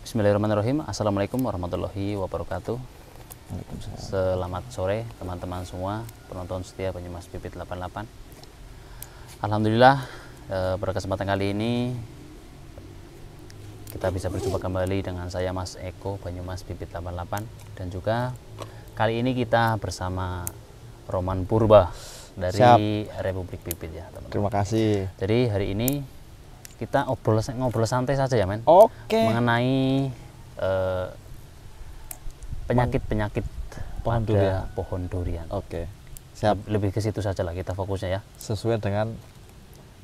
Bismillahirrahmanirrahim. Assalamualaikum warahmatullahi wabarakatuh. Selamat sore teman-teman semua penonton setia Banyumas Bibit 88. Alhamdulillah pada kesempatan kali ini kita bisa berjumpa kembali dengan saya Mas Eko Banyumas Bibit 88, dan juga kali ini kita bersama Roman Purba dari Republik Bibit ya teman-teman. Terima kasih. Jadi hari ini kita ngobrol santai saja ya men. Oke. Mengenai penyakit-penyakit pada pohon durian. Oke. Siap. Lebih ke situ saja lah kita fokusnya ya. Sesuai dengan,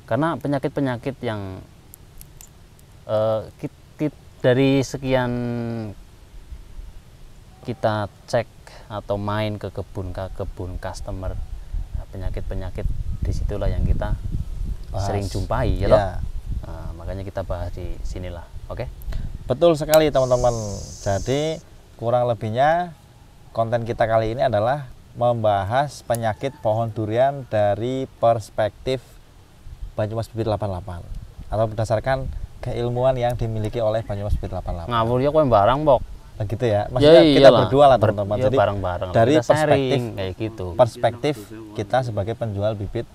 karena penyakit-penyakit yang dari sekian kita cek atau main ke kebun customer, penyakit-penyakit disitulah yang kita sering jumpai ya toh. Nah, makanya kita bahas di sinilah. Oke. Betul sekali teman-teman. Jadi kurang lebihnya konten kita kali ini adalah membahas penyakit pohon durian dari perspektif Banyumas Bibit 88 atau berdasarkan keilmuan yang dimiliki oleh Banyumas Bibit 88. Ngawur ya kowe barang bok. Nah, gitu ya. Maksudnya kita berdua lah teman-teman. Jadi bareng-bareng dari kita perspektif kayak gitu. Perspektif kita sebagai penjual bibit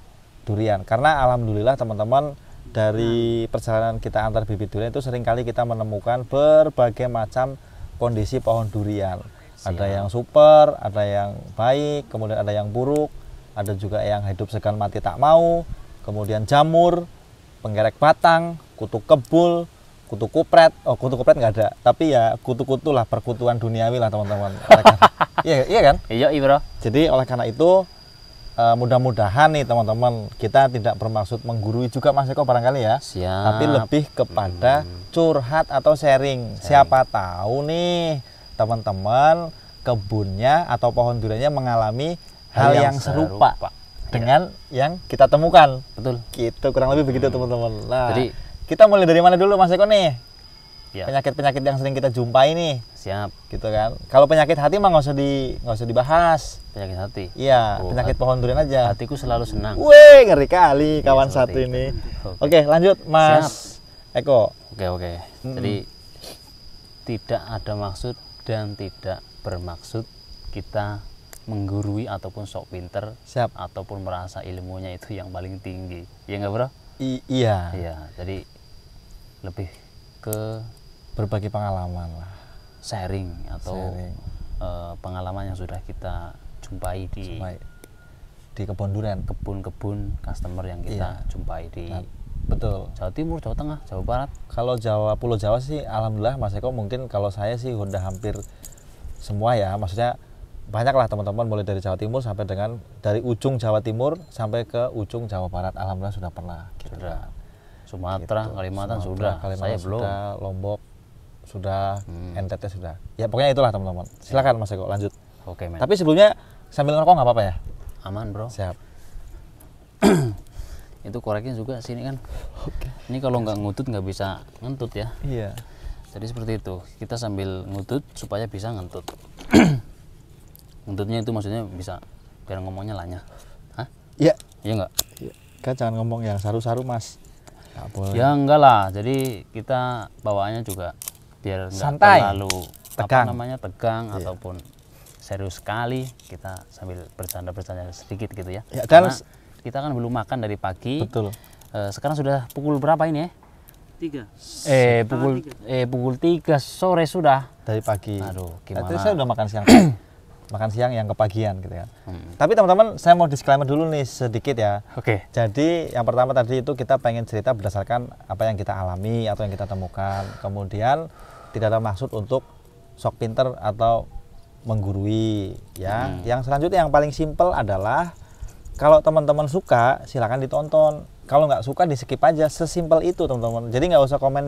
durian. Karena alhamdulillah teman-teman, dari perjalanan kita antar bibit durian itu seringkali kita menemukan berbagai macam kondisi pohon durian. Ada yang super, ada yang baik, kemudian ada yang buruk, ada juga yang hidup segan mati tak mau, kemudian jamur, penggerek batang, kutu kebul, kutu kupret. Oh, kutu kupret nggak ada, tapi ya kutu-kutu lah, perkutuan duniawi lah teman-teman. Iya kan? Iya bro. Jadi oleh karena itu mudah-mudahan nih teman-teman, kita tidak bermaksud menggurui juga Mas Eko barangkali ya. Siap. Tapi lebih kepada curhat atau sharing. Siapa tahu nih teman-teman kebunnya atau pohon duriannya mengalami hal yang serupa dengan yang kita temukan. Betul. Gitu kurang lebih begitu teman-teman. Nah, jadi kita mulai dari mana dulu Mas Eko nih? Ya. Penyakit-penyakit yang sering kita jumpai nih. Siap. Gitu kan. Kalau penyakit hati mah nggak usah dibahas. Penyakit hati. Iya, penyakit pohon durian aja. Hatiku selalu senang. Wih, ngeri kali kawan satu itu. ini. Oke, lanjut Mas Eko. Oke. Jadi tidak ada maksud dan tidak bermaksud kita menggurui ataupun sok pinter. Siap. Ataupun merasa ilmunya itu yang paling tinggi. Iya nggak bro? Iya. Iya. Jadi lebih ke berbagi pengalaman lah. Sharing atau pengalaman yang sudah kita jumpai di kebun durian, kebun customer yang kita jumpai di betul. Jawa Timur, Jawa Tengah, Jawa Barat. Kalau Pulau Jawa sih alhamdulillah Mas Eko, mungkin kalau saya sih udah hampir semua ya. Maksudnya banyak lah teman-teman, mulai dari Jawa Timur sampai dengan dari ujung Jawa Timur sampai ke ujung Jawa Barat, alhamdulillah sudah pernah. Sudah. Sumatera, Kalimantan sudah. Saya belum. Sudah, Lombok sudah, NTT sudah. Ya pokoknya itulah teman-teman. Silakan Mas Eko lanjut. Oke, men. Tapi sebelumnya sambil ngerokok nggak apa-apa ya? Aman bro. Siap. Itu koreknya juga sini kan. Oke. Ini kalau nggak ngutut nggak bisa ngentut ya. Iya. Jadi seperti itu. Kita sambil ngutut supaya bisa ngentut. Ngentutnya itu maksudnya bisa biar ngomongnya lanyah. Hah? Iya. Iya nggak? Iya. Kan jangan ngomong yang saru-saru Mas. Nggak boleh. Ya enggak lah. Jadi kita bawaannya juga biar nggak terlalu tegang ataupun serius sekali. Kita sambil bercanda-bercanda sedikit gitu ya. Ya, dan kita kan belum makan dari pagi. Betul. Sekarang sudah pukul berapa ini ya? 3. Pukul 3 sore sudah. Dari pagi. Aduh, gimana? Tadi saya udah makan siang. Makan siang yang kepagian gitu kan. Tapi teman-teman, saya mau disclaimer dulu nih sedikit ya. Oke. Jadi yang pertama tadi itu kita pengen cerita berdasarkan apa yang kita alami atau yang kita temukan. Kemudian tidak ada maksud untuk sok pinter atau menggurui ya. Yang selanjutnya yang paling simpel adalah kalau teman-teman suka silakan ditonton. Kalau nggak suka di skip aja, sesimpel itu teman-teman. Jadi nggak usah komen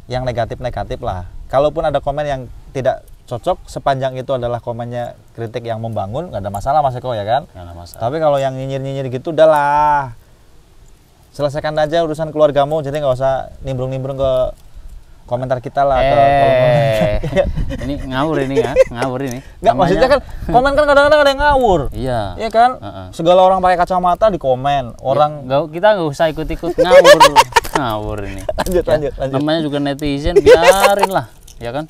yang negatif-negatif lah. Kalaupun ada komen yang tidak cocok, sepanjang itu adalah komennya kritik yang membangun, nggak ada masalah Mas Eko ya kan. Nggak ada masalah. Tapi kalau yang nyinyir-nyinyir gitu, udahlah, selesaikan aja urusan keluargamu. Jadi nggak usah nimbrung-nimbrung ke komentar kita lah. Ini ngawur ini ya, ngawur ini. Nggak, maksudnya kan komen kan kadang-kadang ada yang ngawur. Iya. Iya kan? Segala orang pakai kacamata di komen. Orang kita nggak usah ikut-ikut ngawur. Ngawur ini. Lanjut. Namanya juga netizen, biarin lah. ya kan?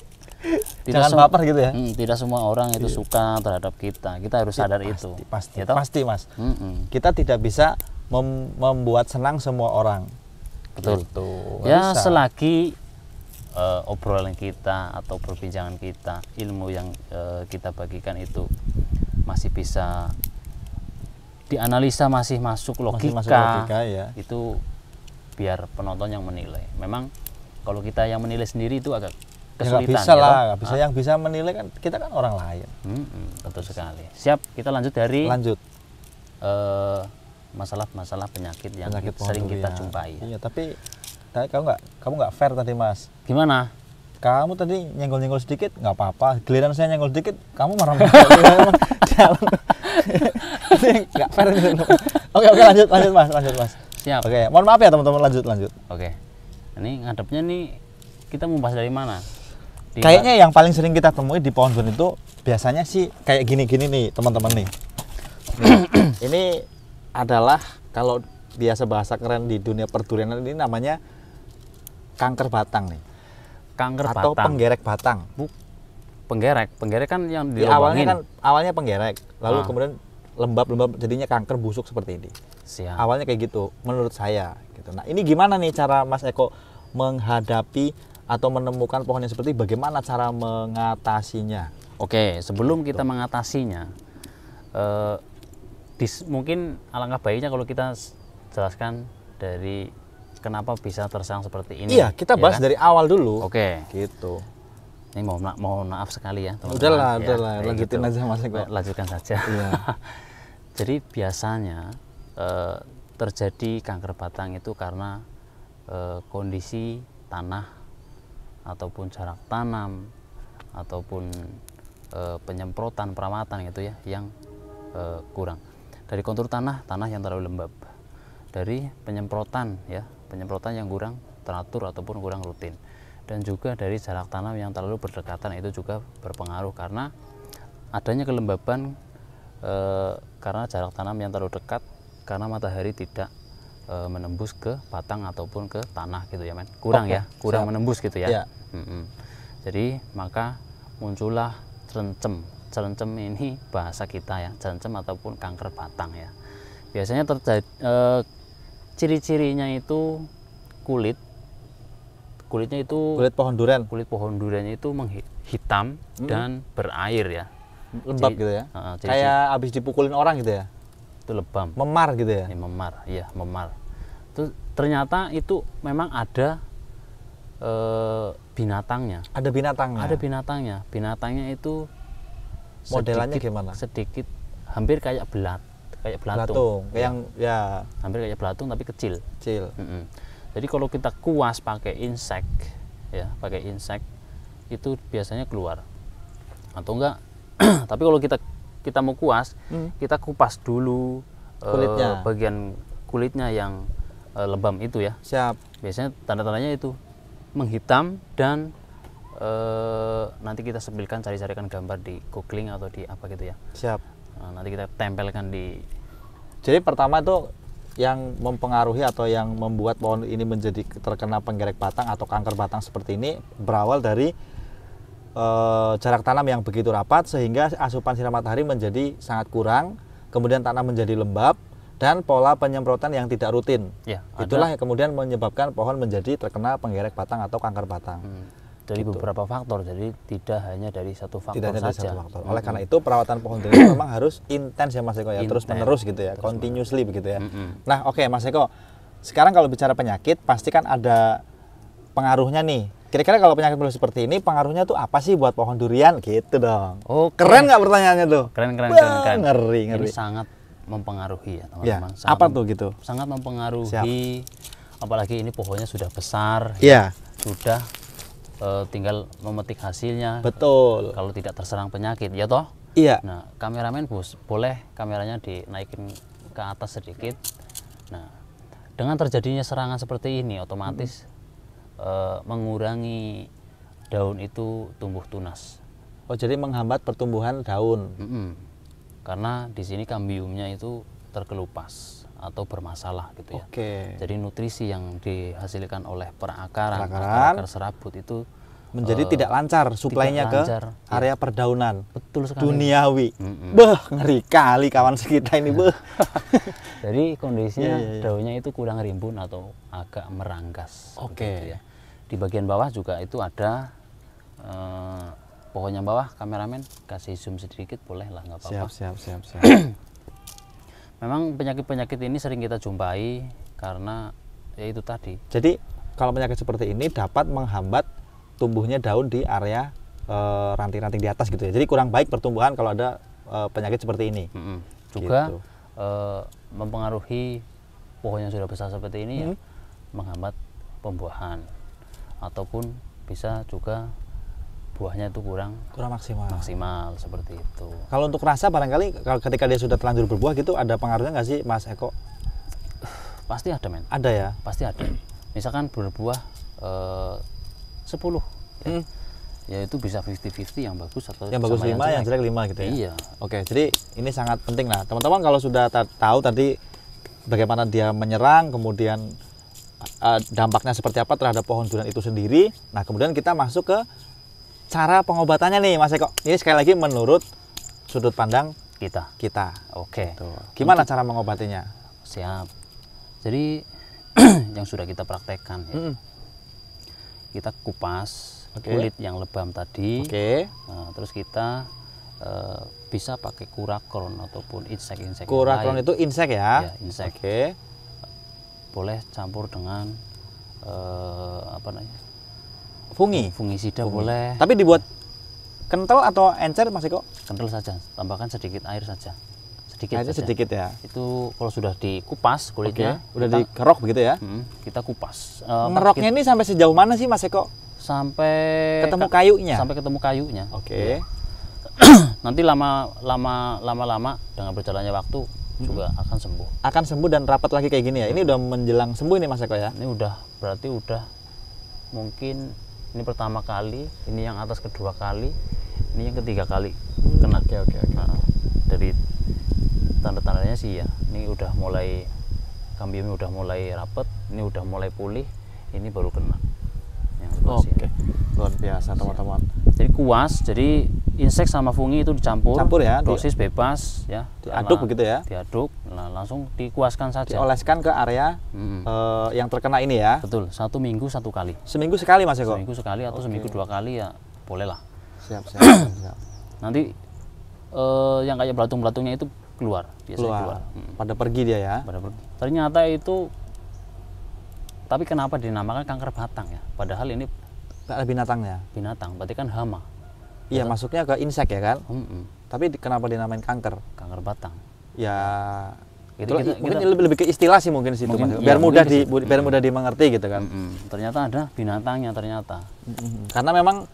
Jangan sem- baper gitu ya. Tidak semua orang itu suka terhadap kita. Kita harus sadar itu. Pasti, Ya toh? pasti Mas. Mm-mm. Kita tidak bisa membuat senang semua orang. Betul. Gitu. Nggak Ya bisa. selagi obrolan kita atau perbincangan kita, ilmu yang kita bagikan itu masih bisa dianalisa, masih masuk logika, Masih masuk logika, ya. itu biar penonton yang menilai. Memang kalau kita yang menilai sendiri itu agak Ya, nggak kesulitan. bisa ya lah, toh? nggak bisa. Yang bisa menilai kan kita kan orang lain. Betul sekali. Siap, kita lanjut dari Lanjut. masalah-masalah penyakit yang Penyakit pohon sering kita durian. jumpai. Iya, tapi kamu nggak fair tadi Mas. Gimana? Kamu tadi nyenggol-nyenggol sedikit nggak apa-apa. Giliran saya nyenggol sedikit, kamu marah-marah. Jalan. Ini nggak fair gitu. Oke, lanjut Mas. Siap. Oke, mohon maaf ya teman-teman, lanjut. Oke. Ini ngadepnya nih kita mau bahas dari mana? Kayaknya yang paling sering kita temui di pohon durian itu biasanya sih kayak gini-gini nih teman-teman nih. Ini adalah kalau biasa bahasa keren di dunia perdurianan ini namanya kanker batang nih, kanker atau batang. penggerek batang. Penggerek kan yang Ya, dilobangin. awalnya penggerek, lalu Ah. kemudian lembab jadinya kanker busuk seperti ini. Siap. Awalnya kayak gitu menurut saya gitu. Nah, ini gimana nih cara Mas Eko menghadapi atau menemukan pohon yang seperti ini? Bagaimana cara mengatasinya? Oke, sebelum kita mengatasinya, mungkin alangkah baiknya kalau kita jelaskan dari kenapa bisa terserang seperti ini. Iya, kita ya bahas kan? dari awal dulu. Oke, Gitu. ini mohon maaf sekali ya teman-teman. Udahlah, ya, kayak lanjutin aja Mas Eko. Lanjutkan saja. Iya. Jadi biasanya terjadi kanker batang itu karena kondisi tanah ataupun jarak tanam ataupun penyemprotan perawatan gitu ya yang kurang. Dari kontur tanah yang terlalu lembab, dari penyemprotan yang kurang teratur ataupun kurang rutin, dan juga dari jarak tanam yang terlalu berdekatan itu juga berpengaruh karena adanya kelembaban karena jarak tanam yang terlalu dekat, karena matahari tidak menembus ke batang ataupun ke tanah gitu ya men, kurang Oke, kurang siap. menembus gitu ya. Iya. Jadi maka muncullah cerencem ini bahasa kita ya, cerencem ataupun kanker batang ya. Biasanya terjadi ciri-cirinya itu kulitnya itu Kulit pohon durian kulit pohon duriannya itu hitam dan berair ya. lembab Ciri- gitu ya. ciri-ciri Kayak habis dipukulin orang gitu ya. itu lebam. Memar gitu ya. Ini memar. Itu ternyata itu memang ada binatangnya. Ada binatangnya. Ada binatangnya. Binatangnya itu Modelannya sedikit- gimana? Sedikit hampir kayak belatung. Belatung. Kayak yang ya Hampir kayak belatung tapi kecil. kecil. Jadi kalau kita kuas pakai insek itu biasanya keluar. Atau enggak tapi kalau kita mau kuas, kita kupas dulu Kulitnya. bagian kulitnya yang lebam itu ya. Siap. Biasanya tanda-tandanya itu menghitam dan nanti kita sepilkan, carikan gambar di googling atau di apa gitu ya. Siap. Nanti kita tempelkan di. Jadi pertama itu yang mempengaruhi atau yang membuat pohon ini menjadi terkena penggerek batang atau kanker batang seperti ini berawal dari jarak tanam yang begitu rapat sehingga asupan sinar matahari menjadi sangat kurang, kemudian tanah menjadi lembab dan pola penyemprotan yang tidak rutin. Ya, Itulah yang kemudian menyebabkan pohon menjadi terkena penggerek batang atau kanker batang. dari beberapa faktor, jadi tidak hanya dari satu faktor Tidak hanya dari saja. satu faktor. Oleh karena itu perawatan pohon durian memang harus intens ya Mas Eko ya, terus Intens. menerus gitu ya, continuously begitu ya. Nah, oke Mas Eko. Sekarang kalau bicara penyakit pasti kan ada pengaruhnya nih. Kira-kira kalau penyakit seperti ini pengaruhnya tuh apa sih buat pohon durian gitu dong. Oke. Keren nggak pertanyaannya tuh? Keren. Wah, ngeri. Ini sangat mempengaruhi ya Ya, teman-teman. apa tuh gitu? Sangat mempengaruhi. Apalagi ini pohonnya sudah besar, Iya, sudah tinggal memetik hasilnya. betul. Kalau tidak terserang penyakit, ya toh. Iya. Nah, kameramen boleh kameranya dinaikin ke atas sedikit. Nah, dengan terjadinya serangan seperti ini, otomatis mengurangi daun itu tumbuh tunas. Oh, jadi menghambat pertumbuhan daun. Karena di sini kambiumnya itu terkelupas atau bermasalah gitu ya. Oke. Jadi nutrisi yang dihasilkan oleh perakaran Perakaran. akar serabut itu menjadi tidak lancar suplainya ke lancar, area perdaunan. Betul sekali. Duniawi. Beh, ngeri kali kawan kita ini, beh. Jadi kondisinya Iya. daunnya itu kurang rimbun atau agak merangkas. Oke. Begitu ya. Di bagian bawah juga itu ada pohon yang bawah, kameramen kasih zoom sedikit boleh lah, nggak apa-apa. Siap. Memang penyakit-penyakit ini sering kita jumpai karena ya itu tadi. Jadi kalau penyakit seperti ini dapat menghambat tumbuhnya daun di area ranting-ranting di atas gitu ya. Jadi kurang baik pertumbuhan kalau ada penyakit seperti ini. Juga Gitu. mempengaruhi pohon yang sudah besar seperti ini ya, menghambat pembuahan ataupun bisa juga buahnya itu kurang maksimal seperti itu. Kalau untuk rasa barangkali kalau ketika dia sudah terlanjur berbuah gitu ada pengaruhnya nggak sih Mas Eko? Pasti ada, men. Ada ya. Pasti ada. Misalkan berbuah 10 ya. Ya itu bisa 50-50 yang bagus atau Yang bagus 5, jelek. yang jelek 5 gitu ya. Iya. Oke, jadi ini sangat penting lah. Teman-teman kalau sudah tahu tadi bagaimana dia menyerang, kemudian dampaknya seperti apa terhadap pohon durian itu sendiri. Nah, kemudian kita masuk ke cara pengobatannya nih, Mas Eko. Ini sekali lagi menurut sudut pandang Kita. Oke. Tuh. Gimana cara mengobatinya? Siap. Jadi yang sudah kita praktekkan ya. Kita kupas kulit yang lebam tadi. Oke. Nah, terus kita bisa pakai kurakron ataupun insek-insek. Kurakron itu insek ya? Ya, insek. Oke. Boleh campur dengan apa namanya? Fungisida boleh. Tapi dibuat kental atau encer Mas Eko? Kental saja, tambahkan sedikit air saja. Sedikit Airnya saja. sedikit ya. Itu kalau sudah dikupas kulitnya, Udah dikerok begitu ya? kita kupas. Ngeroknya ini sampai sejauh mana sih Mas Eko? Sampai Ketemu kayunya? Sampai ketemu kayunya. Oke. Nanti lama-lama dengan berjalannya waktu juga akan sembuh. Akan sembuh dan rapat lagi kayak gini ya. Ini udah menjelang sembuh ini Mas Eko ya. Ini berarti udah mungkin ini pertama kali, ini yang atas kedua kali, ini yang ketiga kali kena. Oke. Nah, dari tanda-tandanya sih ya, ini udah mulai kambiumnya udah mulai rapet, ini udah mulai pulih, ini baru kena. Yang sebelah sini. Oke. Luar biasa teman-teman. Jadi kuas, jadi insek sama fungi itu dicampur. Campur ya, dosis bebas ya. Diaduk begitu ya. Diaduk, nah langsung dikuaskan saja. Dioleskan ke area yang terkena ini ya. Betul, 1 minggu 1 kali. Seminggu sekali Mas Eko. Seminggu sekali atau seminggu 2 kali ya boleh lah. Siap. Nanti yang kayak belatung-belatungnya itu keluar, biasanya keluar. Pada pergi dia ya. Ternyata itu, tapi kenapa dinamakan kanker batang ya? Padahal ini Gak ada binatangnya. binatang, berarti kan hama. Iya, masuknya ke insek ya kan. Tapi kenapa dinamain kanker? Kanker batang. Ya Itu mungkin lebih ke istilah sih mungkin situ Mungkin, Mas. iya, Biar mudah dimengerti gitu kan. Ternyata ada binatangnya ternyata. Karena memang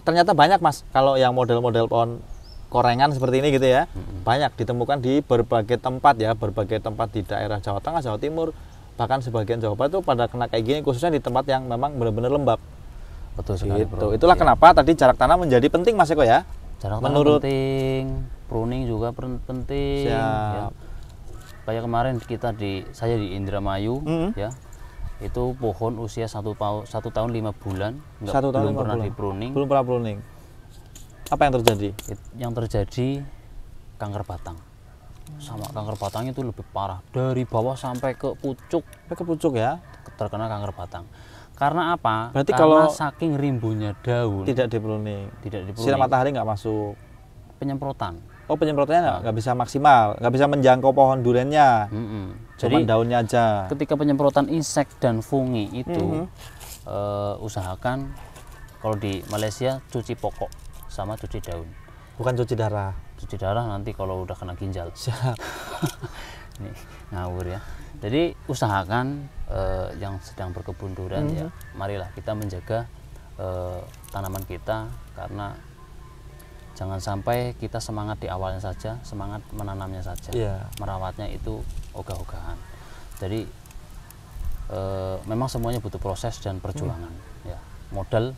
ternyata banyak Mas kalau yang model-model pohon korengan seperti ini gitu ya. Banyak ditemukan di berbagai tempat ya, berbagai tempat di daerah Jawa Tengah, Jawa Timur, bahkan sebagian Jawa Barat itu pada kena kayak gini, khususnya di tempat yang memang benar-benar lembab. Betul sekali, Gitu. bro. Itulah kenapa tadi jarak tanam menjadi penting Mas Eko ya. Jarak tanam penting, pruning juga penting. Ya. Kayak kemarin saya di Indramayu ya. Itu pohon usia 1 tahun 5 bulan, belum pernah di-pruning. Belum pernah pruning. Apa yang terjadi? Yang terjadi kanker batang. Sama kanker batang itu lebih parah. Dari bawah sampai ke pucuk. Sampai ke pucuk ya. Terkena kanker batang. Karena apa? Berarti karena kalau saking rimbunnya daun. Tidak dipruning. Tidak dipruning. Sinar matahari nggak masuk. Penyemprotan. Oh, penyemprotannya nggak bisa maksimal, nggak bisa menjangkau pohon duriannya. Cuma daunnya aja. Ketika penyemprotan insek dan fungi itu usahakan kalau di Malaysia cuci pokok sama cuci daun. Bukan cuci darah. Cuci darah nanti kalau udah kena ginjal. Siap. Ini ngawur ya. Jadi usahakan yang sedang berkebun durian ya, marilah kita menjaga tanaman kita, karena jangan sampai kita semangat di awalnya saja, semangat menanamnya saja, merawatnya itu ogah-ogahan. Jadi memang semuanya butuh proses dan perjuangan, ya, modal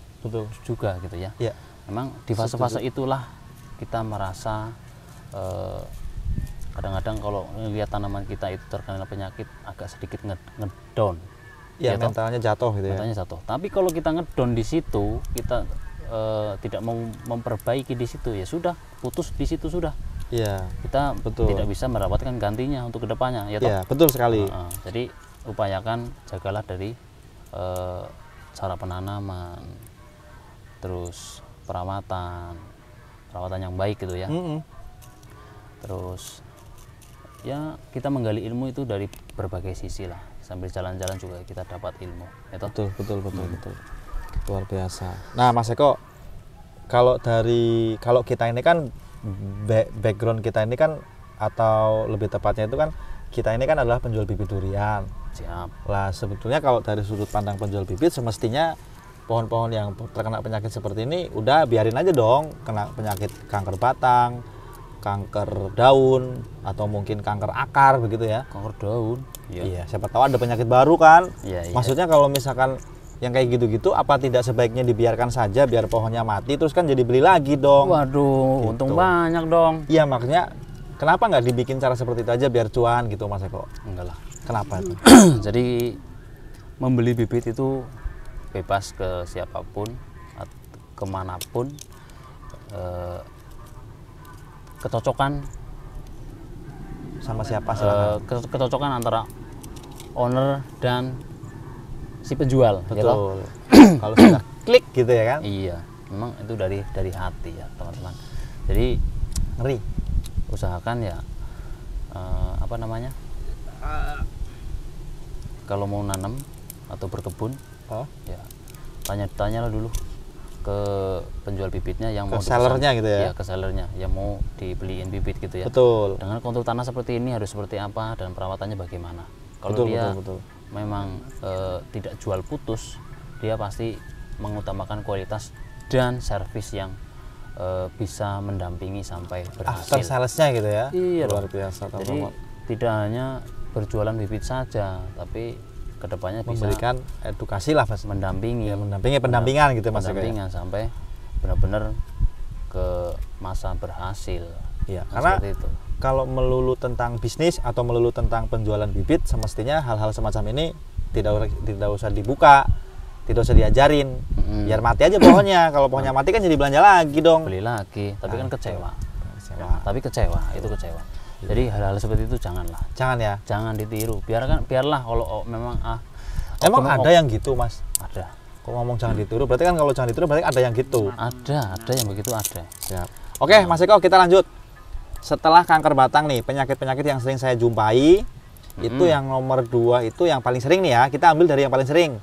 juga gitu ya. Memang di fase-fase itulah kita merasa kadang-kadang kalau melihat tanaman kita itu terkena penyakit agak sedikit ngedown, Ya, toh? mentalnya jatuh gitu ya. Mentalnya jatuh. Tapi kalau kita ngedown di situ, kita tidak mau memperbaiki di situ, ya sudah, putus di situ sudah. Iya. Kita Betul. tidak bisa mendapatkan gantinya untuk kedepannya, ya toh? Iya, betul sekali. Jadi upayakan jagalah dari cara penanaman, terus perawatan yang baik gitu ya. Terus ya kita menggali ilmu itu dari berbagai sisi lah, sambil jalan-jalan juga kita dapat ilmu, ya toh? Betul. Luar biasa. Nah, Mas Eko, kalau kita ini kan background kita ini kan, atau lebih tepatnya itu kan kita ini kan adalah penjual bibit durian. Siap. Lah sebetulnya kalau dari sudut pandang penjual bibit, semestinya pohon-pohon yang terkena penyakit seperti ini udah biarin aja dong, kena penyakit kanker batang, kanker daun, atau mungkin kanker akar begitu ya. Kanker daun. Iya, siapa tahu ada penyakit baru kan. Iya. Maksudnya kalau misalkan yang kayak gitu-gitu, apa tidak sebaiknya dibiarkan saja biar pohonnya mati, terus kan jadi beli lagi dong. Waduh, Gitu. untung banyak dong. Iya, makanya kenapa nggak dibikin cara seperti itu aja biar cuan gitu, Mas Eko? Enggak lah. Kenapa itu? Jadi membeli bibit itu bebas ke siapapun, kemanapun. Kecocokan Sama siapa silakan. kecocokan antara owner dan si penjual. Betul. Gitu? Kalau sudah klik gitu ya kan? Iya, memang itu dari hati ya teman-teman. Jadi Ngeri. usahakan ya apa namanya, kalau mau nanam atau berkebun, ya tanya-tanyalah dulu ke penjual bibitnya yang mau sellernya gitu ya? Iya, ke sellernya yang mau dibeliin bibit gitu ya. Betul. Dengan kontur tanah seperti ini harus seperti apa dan perawatannya bagaimana. Kalau dia betul. memang tidak jual putus, dia pasti mengutamakan kualitas dan servis yang bisa mendampingi sampai berhasil. After salesnya gitu ya? Iya, luar biasa. Jadi tidak hanya berjualan bibit saja, tapi kedepannya bisa memberikan edukasi lah, Mas. mendampingi, Ya, pendampingan gitu, Mas. pendampingan sampai benar-benar ke masa berhasil. Iya, Nah, karena seperti itu. kalau melulu tentang bisnis atau melulu tentang penjualan bibit, semestinya hal-hal semacam ini tidak usah dibuka, tidak usah diajarin, biar mati aja pohonnya. Kalau pohonnya mati kan jadi belanja lagi dong. Beli lagi, tapi kan kecewa. Kecewa. Tapi kecewa, itu kecewa. Jadi hal-hal seperti itu janganlah. Jangan ya. Jangan ditiru. Biarlah kalau memang Emang ada yang gitu, Mas? Ada. Kok ngomong jangan ditiru? Berarti kan kalau jangan ditiru berarti ada yang gitu. Ada yang begitu ada. Siap. Oke, Mas Eko, kita lanjut. Setelah kanker batang nih, penyakit-penyakit yang sering saya jumpai, itu yang nomor 2 itu yang paling sering nih ya. Kita ambil dari yang paling sering.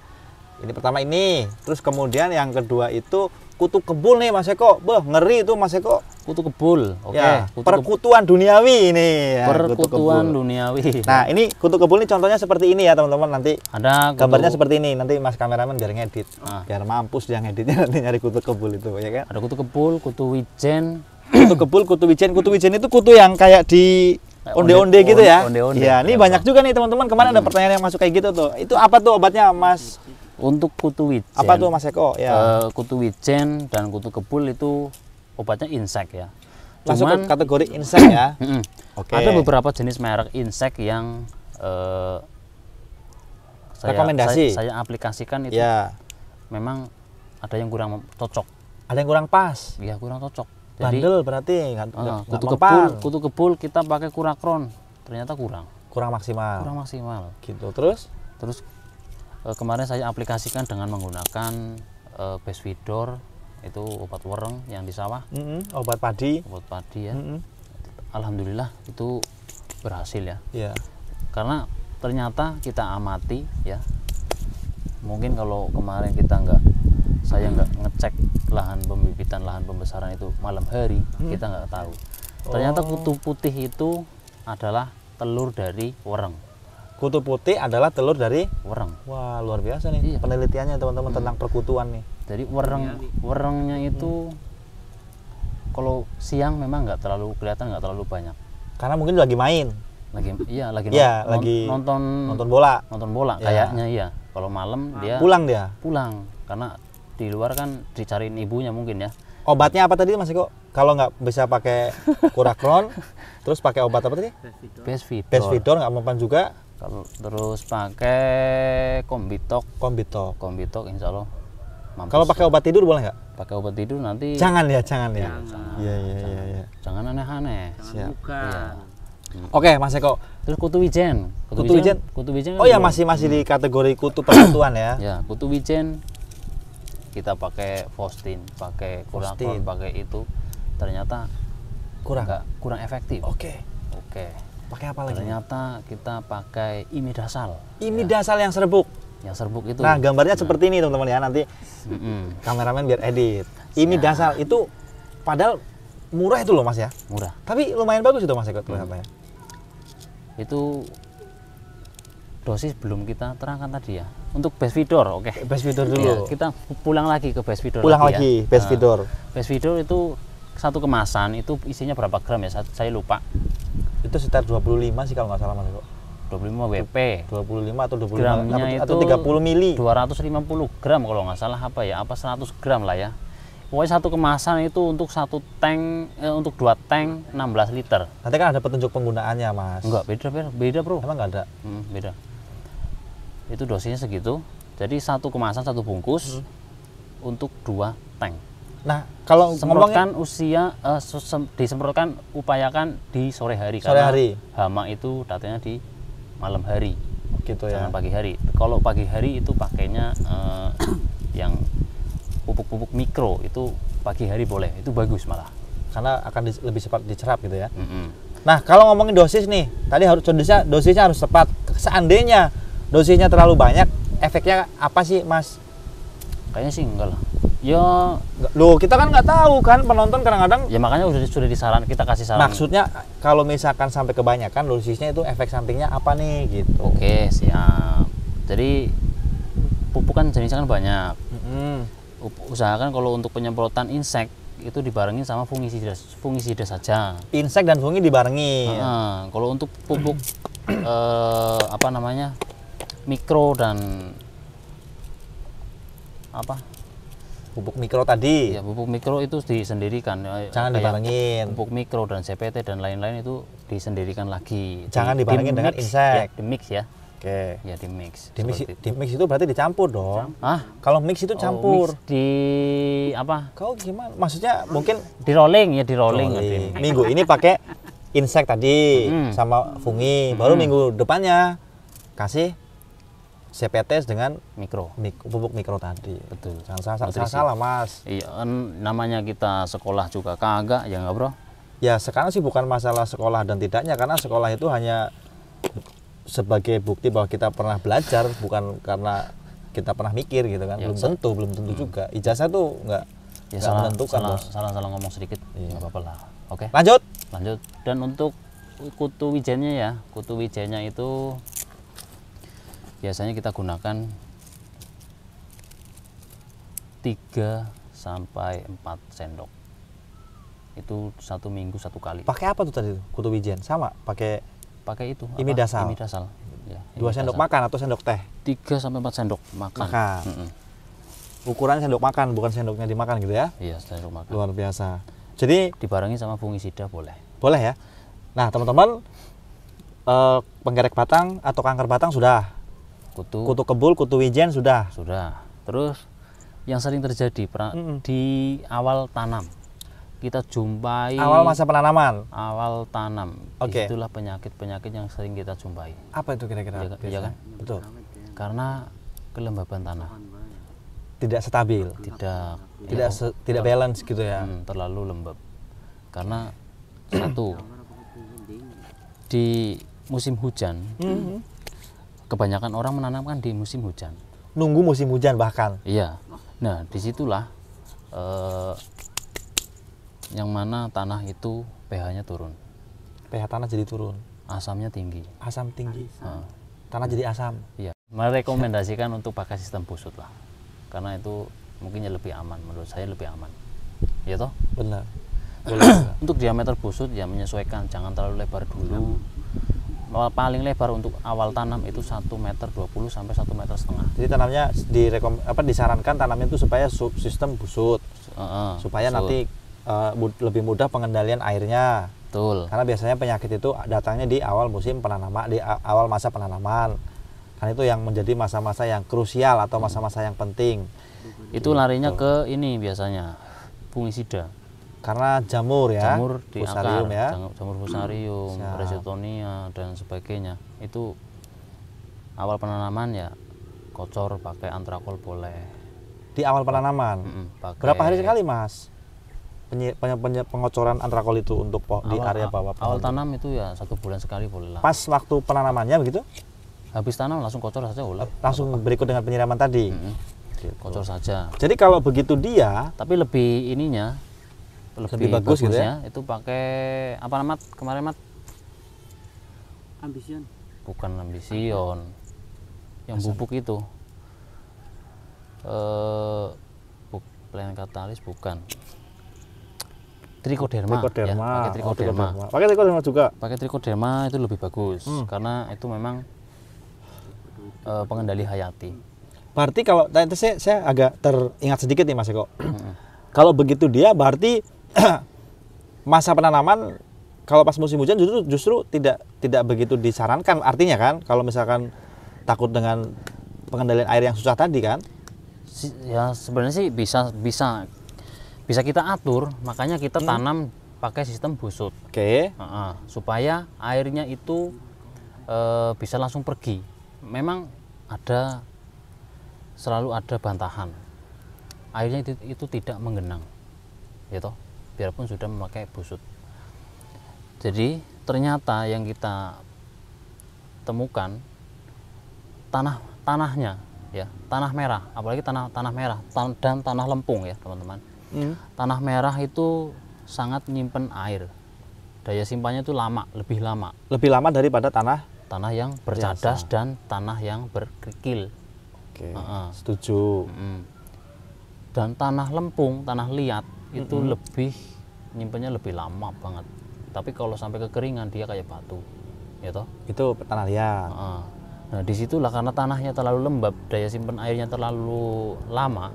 Ini pertama ini, terus kemudian yang kedua itu kutu kebul nih, Mas Eko. Ngeri itu, Mas Eko. Kutu kebul. Oke. Ya, perkutuan duniawi ini. Ya, perkutuan duniawi. Nah, ini kutu kebul ini contohnya seperti ini ya, teman-teman. Nanti ada gambarnya seperti ini. Nanti Mas kameramen biar ngedit. Ah. Biar mampus dia ngeditnya nanti nyari kutu kebul itu, ya kan? Ada kutu kebul, kutu wijen. Kutu kebul, kutu wijen. Kutu wijen itu kutu yang kayak di onde-onde gitu ya. Onde-onde. Iya, ini banyak juga nih teman-teman. Kemarin ada pertanyaan yang masuk kayak gitu tuh. Itu apa tuh obatnya, Mas? Untuk kutu wijen. Apa tuh, Mas Eko? Ya. Kutu wijen dan kutu kebul itu obatnya insek ya. Masuk ke kategori insek ya. Oke. Ada beberapa jenis merek insek yang rekomendasi. Saya aplikasikan itu. Ya. Memang ada yang kurang cocok. Ada yang kurang pas. Iya, kurang cocok. Bandel berarti nggak kutu kebul kita pakai kurakron, ternyata kurang maksimal. Gitu. Terus kemarin saya aplikasikan dengan menggunakan Besvidor, itu obat wereng yang di sawah. Obat padi ya. Alhamdulillah itu berhasil ya. Iya. Karena ternyata kita amati ya, mungkin kalau kemarin saya nggak ngecek lahan pembibitan, lahan pembesaran itu malam hari, kita nggak tahu. Ternyata kutu putih itu adalah telur dari wereng. Kutu putih adalah telur dari wereng. Wah, luar biasa nih penelitiannya teman-teman tentang perkutuan nih. Jadi werengnya itu kalau siang memang nggak terlalu kelihatan, nggak terlalu banyak. Karena mungkin lagi main. Lagi nonton bola. Kayaknya iya. Kalau malam dia pulang karena di luar kan dicariin ibunya mungkin ya. Obatnya apa tadi, Mas Eko? Kalau nggak bisa pakai kurakron, terus pakai obat apa tadi? Besvidor. Besvidor nggak mempan juga. Kalau terus pakai kombitok Kombitok. insya Allah mampus. Kalau pakai obat tidur boleh nggak? Pakai obat tidur nanti Jangan ya. Jangan. Iya. jangan aneh-aneh. Siap. Bukan. Oke, Mas Eko. Terus kutu wijen. Kutu wijen? Kutu wijen. Oh ya, masih di kategori kutu persatuan ya. Ya, kutu wijen kita pakai Fostin, pakai Kurakon, Fostin. pakai itu ternyata kurang efektif. Oke. Pakai apa lagi? Ternyata kita pakai imidasal. Imidasal yang serbuk. Yang serbuk itu. Nah, gambarnya seperti ini teman-teman ya. Nanti kameramen biar edit. Imidasal itu padahal murah itu loh Mas ya. Murah. Tapi lumayan bagus itu Mas Eko ternyata ya. Itu dosis belum kita terangkan tadi ya. Untuk Besvidor, oke. Besvidor dulu. Iya, kita pulang lagi ke Besvidor. Pulang lagi, ya. Besvidor. Besvidor itu satu kemasan itu isinya berapa gram ya? Saya lupa. Itu sekitar 25 sih kalau nggak salah Mas Eko. 25 WP. 25 atau 25 Gramnya atau itu 30 mili. 250 gram kalau nggak salah apa ya? Apa 100 gram lah ya. Pokoknya satu kemasan itu untuk satu tank, untuk 2 tank 16 liter. Nanti kan ada petunjuk penggunaannya Mas. Enggak, beda bro. Emang nggak ada? Beda. Itu dosisnya segitu. Jadi satu kemasan satu bungkus untuk 2 tank. Nah, kalau Semprotkan ngomongin disemprotkan upayakan di sore hari Sore karena hari. hama itu datangnya di malam hari. gitu ya. Jangan pagi hari. Kalau pagi hari itu pakainya yang pupuk-pupuk mikro itu pagi hari boleh, itu bagus malah. Karena akan lebih cepat dicerap gitu ya. Mm-mm. Nah, kalau ngomongin dosis nih, tadi harus dosisnya harus tepat. Seandainya dosisnya terlalu banyak, efeknya apa sih, Mas? Kayaknya sih enggak lah. Ya, Loh, kita kan nggak tahu kan, penonton kadang-kadang. ya makanya sudah disaran, kita kasih saran. Maksudnya kalau misalkan sampai kebanyakan dosisnya itu efek sampingnya apa nih gitu. Oke, siap. Jadi pupuk kan jenisnya kan banyak. Usahakan kalau untuk penyemprotan insek itu dibarengin sama fungisida saja. Insek dan fungi dibarengi. Kalau untuk pupuk apa namanya mikro dan apa Pupuk mikro tadi. ya pupuk mikro itu disendirikan. Jangan Kayak dibarengin. pupuk mikro dan CPT dan lain-lain itu disendirikan lagi. Jangan dibarengin dengan Di-mix, insek. ya, di mix ya. Oke. Ya di mix. Di mix itu berarti dicampur dong. Kalau mix itu Oh, campur. mix di apa? Kau gimana? Maksudnya mungkin Di rolling ya, di rolling. rolling. Minggu ini pakai insek tadi sama fungi, baru minggu depannya kasih CPT dengan Mikro. pupuk mikro tadi. Betul. Jangan Nutrisi. salah, Mas. Iya, kan namanya kita sekolah juga kagak ya nggak bro? Ya sekarang sih bukan masalah sekolah dan tidaknya, karena sekolah itu hanya sebagai bukti bahwa kita pernah belajar, bukan karena kita pernah mikir gitu kan. Ya, belum tentu juga. Ijazah tuh nggak Ya menentukan, Bos. salah ngomong sedikit. Iya. Nggak apa-apa lah. Oke. Lanjut. Lanjut. Dan untuk kutu wijennya ya, kutu wijennya itu biasanya kita gunakan 3 sampai 4 sendok. Itu 1 minggu 1 kali. Pakai apa tuh tadi tuh? Kutu wijen sama pakai Pakai itu apa? Imidasal. Imidasal. Ya, 2 sendok makan atau sendok teh? 3 sampai 4 sendok makan. Ukuran sendok makan, bukan sendoknya dimakan gitu ya. Iya, sendok makan. Luar biasa. Jadi Dibarengi sama fungisida boleh. boleh ya. Nah, teman-teman, penggerek batang atau kanker batang sudah. Kutu kebul, kutu wijen sudah. Sudah. Terus yang sering terjadi di awal tanam. Kita jumpai Awal masa penanaman. awal tanam. Oke. Itulah penyakit-penyakit yang sering kita jumpai. Apa itu kira-kira? Iya, biasanya? iya kan? Betul. Karena kelembaban tanah Tidak stabil. Tidak balance gitu ya. terlalu lembab. Karena satu di musim hujan kebanyakan orang menanamkan di musim hujan. Nunggu musim hujan bahkan. Iya. Nah, disitulah yang mana tanah itu pH-nya turun, pH tanah jadi turun. asamnya tinggi. Asam tinggi. Tanah jadi asam. Iya. Merekomendasikan untuk pakai sistem busut lah, karena itu mungkin lebih aman. Menurut saya lebih aman. Ya toh? Benar. Untuk diameter busut ya menyesuaikan, jangan terlalu lebar dulu. Paling lebar untuk awal tanam itu 1,20 meter sampai 1,5 meter. Jadi tanamnya disarankan tanamnya itu supaya sistem busut. Supaya busut. nanti lebih mudah pengendalian airnya. Betul. Karena biasanya penyakit itu datangnya di awal musim penanaman, di awal masa penanaman. Kan itu yang menjadi masa-masa yang krusial atau masa-masa yang penting. Itu larinya ke ini biasanya fungisida. Karena jamur ya, Jamur di fusarium akar, ya. jamur fusarium, Siap. rhizotonia dan sebagainya. Itu awal penanaman ya kocor pakai antrakol boleh. Di awal penanaman. Pakai Berapa hari sekali Mas? Pengocoran antrakol itu untuk di area bawah awal pohon? tanam itu ya 1 bulan sekali boleh lah. Pas waktu penanamannya begitu? Habis tanam langsung kocor saja boleh. Langsung berikut dengan penyiraman tadi. Gitu. Kocor saja. Jadi kalau begitu dia Tapi lebih ininya Lebih bagus gitu ya? bagusnya itu pakai apa nama kemarin Mat? Ambition. Bukan ambition. Yang bubuk itu. Plan katalis bukan. Trikoderma. Trikoderma. Ya, pakai trikoderma. Pakai trikoderma juga. Pakai trikoderma itu lebih bagus karena itu memang pengendali hayati. Berarti kalau tadi saya agak teringat sedikit nih Mas Eko. Kalau begitu dia berarti masa penanaman kalau pas musim hujan justru tidak begitu disarankan, artinya kan kalau misalkan takut dengan pengendalian air yang susah tadi kan? Ya sebenarnya sih bisa kita atur, makanya kita tanam pakai sistem busut. Oke. Supaya airnya itu bisa langsung pergi. Memang selalu ada bantahan. Airnya itu tidak menggenang, gitu. Biarpun sudah memakai busut. Jadi ternyata yang kita temukan tanahnya, ya tanah merah, apalagi tanah merah dan tanah lempung ya teman-teman. Tanah merah itu sangat nyimpen air. Daya simpannya itu lebih lama. Lebih lama daripada tanah yang bercadas dan tanah yang berkerikil. Oke. Setuju. Dan tanah lempung, tanah liat itu nyimpennya lebih lama banget. Tapi kalau sampai kekeringan dia kayak batu, ya toh? Itu tanah liat. Nah disitulah karena tanahnya terlalu lembab, daya simpan airnya terlalu lama,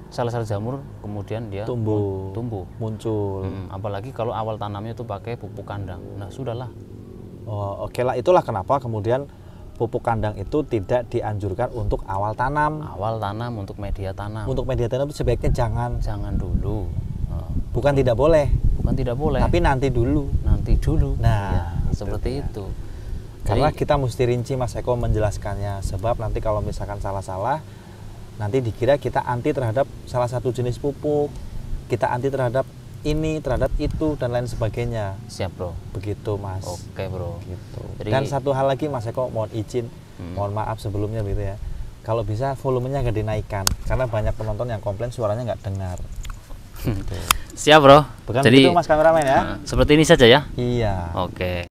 sel-sel jamur kemudian dia tumbuh, muncul. Apalagi kalau awal tanamnya itu pakai pupuk kandang. Nah sudahlah. Oh, oke lah, itulah kenapa kemudian pupuk kandang itu tidak dianjurkan untuk awal tanam. Awal tanam untuk media tanam. Untuk media tanam sebaiknya jangan dulu. Bukan tidak boleh. Bukan tidak boleh. Tapi nanti dulu. Nah, ya, seperti itu. Karena kita mesti rinci Mas Eko menjelaskannya. Sebab nanti kalau misalkan salah-salah, nanti dikira kita anti terhadap salah satu jenis pupuk. Kita anti terhadap ini, terhadap itu, dan lain sebagainya. Siap bro. Begitu Mas. Oke bro. Gitu. Jadi, dan satu hal lagi Mas Eko, mohon izin, mohon maaf sebelumnya gitu ya. Kalau bisa volumenya agak dinaikkan. Karena banyak penonton yang komplain suaranya nggak dengar. Gitu. Siap bro. Bukan jadi begitu Mas kameramen ya? Seperti ini saja ya. Iya. Oke.